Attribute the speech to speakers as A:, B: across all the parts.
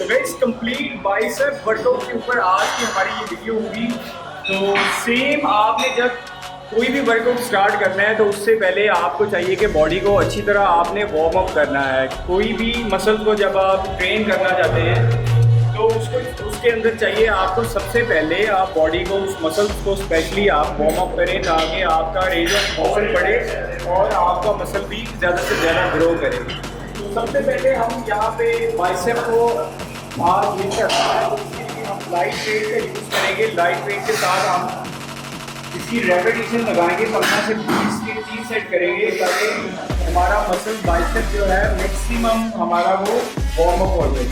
A: तो guys complete bicep workout के ऊपर आज की हमारी ये वीडियो होगी। तो सेम आपने जब कोई भी वर्कआउट स्टार्ट करना है तो उससे पहले आपको चाहिए कि बॉडी को अच्छी तरह आपने वार्म अप करना है। कोई भी मसल को जब आप ट्रेन करना चाहते हैं तो उसके अंदर चाहिए आपको सबसे पहले आप बॉडी को उस मसल्स को स्पेशली आप वार्म अप करें ताकि आपका रेंज ऑफ मोशन बढ़े और आपका मसल भी ज़्यादा से ज़्यादा ग्रो करे। तो सबसे पहले हम यहाँ पे बाइसेप को आज लिफ्ट करना है, उसके लिए हम लाइट वेट का यूज़ करेंगे। लाइट वेट के साथ हम इसकी रेपिटेशन लगाएंगे, 15 से 20 के 3 सेट करेंगे ताकि हमारा मसल बाइसेप जो है मैक्सिमम हमारा वो वार्म अप हो जाए।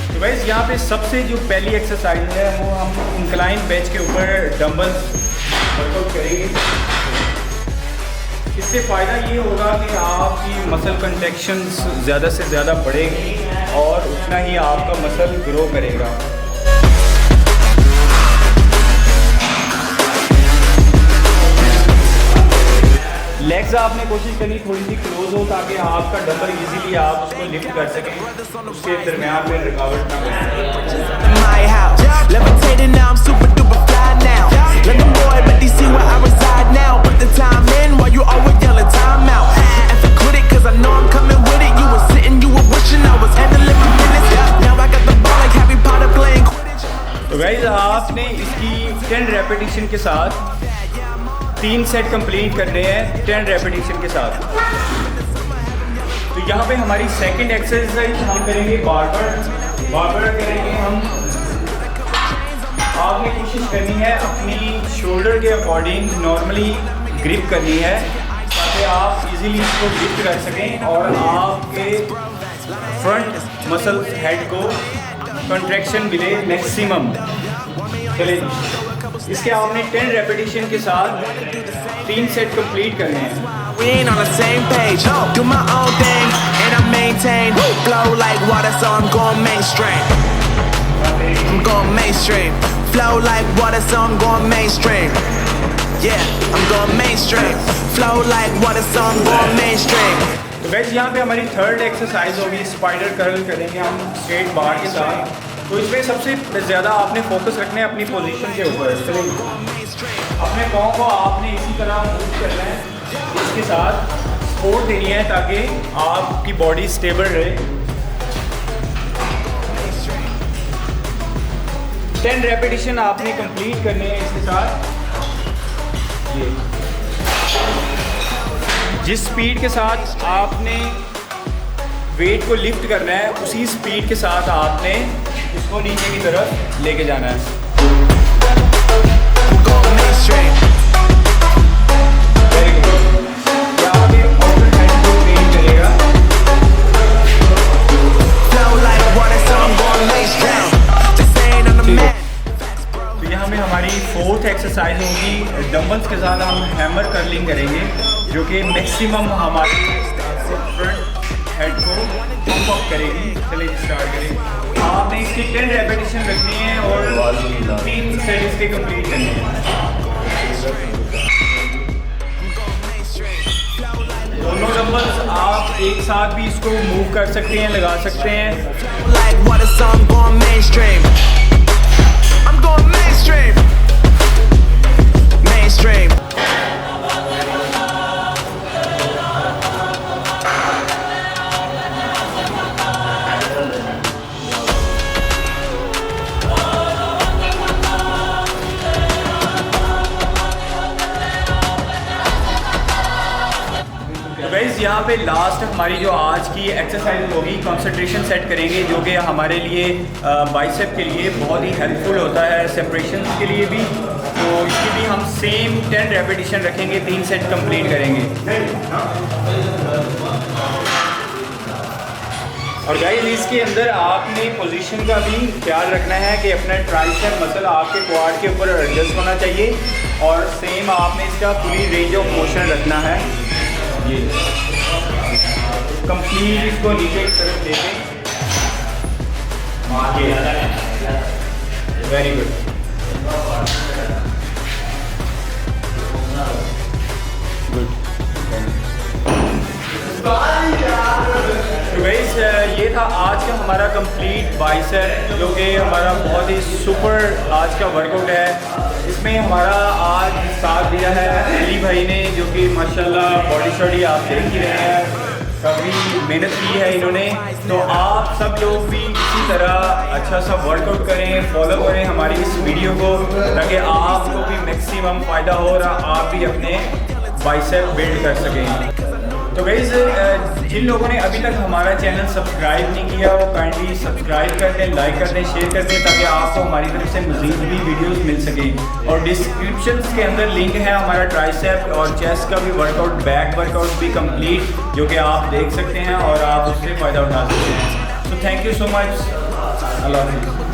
A: तो गाइस यहाँ पे सबसे जो पहली एक्सरसाइज है वो हम इंक्लाइन बेंच के ऊपर डंबल्स वर्कआउट करेंगे। इससे फ़ायदा ये होगा कि आपकी मसल कंट्रैक्शंस ज़्यादा से ज़्यादा बढ़ेगी और उतना ही आपका मसल ग्रो करेगा। लेग्स आपने कोशिश करनी थोड़ी सी क्लोज हो ताकि आपका डंबल इजीली आप उसको लिफ्ट कर सकें, उसके दरमियान में रुकावट ना तो गाइस आपने इसकी 10 रेपिटेशन के साथ 3 सेट कंप्लीट करने हैं 10 रेपिटेशन के साथ। तो यहाँ पे हमारी सेकंड एक्सरसाइज हम करेंगे बारबर करेंगे हम। आपने कोशिश करनी है अपनी शोल्डर के अकॉर्डिंग नॉर्मली ग्रिप करनी है ताकि आप इजीली इसको लिफ्ट कर सकें और आपके फ्रंट मसल हेड को कंट्रैक्शन मिले मैक्सिमम। चलिए इसके आपने 10 रेपिटेशन के साथ 3 सेट कंप्लीट करने हैं।
B: We ain't on the same page. Do my own thing and I maintain. Flow like water, so I'm going mainstream. I'm going mainstream. Flow like water, so I'm going mainstream. Yeah, I'm going mainstream. Flow like water, so I'm going mainstream.
A: तो guys यहाँ पे हमारी third exercise होगी spider curl करेंगे हम straight बार के साथ। तो इसमें सबसे ज़्यादा आपने फोकस रखना है अपनी पोजीशन के ऊपर। अपने पाँव को आपने इसी तरह मूव करना है, इसके साथ सपोर्ट देनी है ताकि आपकी बॉडी स्टेबल रहे। 10 रेपिटेशन आपने कंप्लीट करने हैं इसके साथ। जिस स्पीड के साथ आपने वेट को लिफ्ट करना है उसी स्पीड के साथ आपने इसको नीचे की तरफ लेके जाना है। Very good. यहाँ पे आउटर हैंड को ट्रेन करेगा। तो यहाँ में हमारी फोर्थ एक्सरसाइज होगी डंबल्स के साथ हम हैमर कर्लिंग करेंगे जो कि मैक्सिमम हमारे फ्रंट हेड को पंप अप करेगी। चलिए स्टार्ट करें। आपने इसकी 10 रेपिटेशन रखनी है और 3 सेट इसके कंप्लीट करने हैं। दोनों डंबल्स आप एक साथ भी इसको मूव कर सकते हैं, लगा सकते हैं। गाइस यहाँ पे लास्ट हमारी जो आज की एक्सरसाइज होगी कंसंट्रेशन सेट करेंगे जो कि हमारे लिए बाइसेप के लिए बहुत ही हेल्पफुल होता है, सेपरेशन के लिए भी। तो इसकी भी हम सेम 10 रेपिटेशन रखेंगे, 3 सेट कंप्लीट करेंगे। और गाइस इसके अंदर आपने पोजीशन का भी ख्याल रखना है कि अपना ट्राइसेप मसल आपके क्वाड के ऊपर एडजस्ट होना चाहिए और सेम आपने इसका पूरी रेंज ऑफ मोशन रखना है। ये कंप्लीट इसको नीचे की तरफ लेके वेरी गुड। हमारा कंप्लीट बाइसेप जो कि हमारा बहुत ही सुपर आज का वर्कआउट है। इसमें हमारा आज साथ दिया है अली भाई ने, जो कि माशाल्लाह बॉडी शॉडी आप देख ही रहे हैं, काफ़ी मेहनत की है इन्होंने। तो आप सब लोग भी इसी तरह अच्छा सा वर्कआउट करें, फॉलो करें हमारी इस वीडियो को, ताकि आपको भी मैक्सिमम फ़ायदा हो और आप भी अपने बाइसेप बिल्ड कर सकें। तो गाइस जिन लोगों ने अभी तक हमारा चैनल सब्सक्राइब नहीं किया वो काइंडली सब्सक्राइब कर दें, लाइक कर दें, शेयर कर दें, ताकि आपको हमारी तरफ से मज़ीद भी वीडियोस मिल सकें। और डिस्क्रिप्शन के अंदर लिंक है हमारा ट्राइसेप और चेस्ट का भी वर्कआउट, बैक वर्कआउट भी कंप्लीट, जो कि आप देख सकते हैं और आप उससे फ़ायदा उठा सकते हैं। तो थैंक यू सो मच, अल्लाह हाफिज़।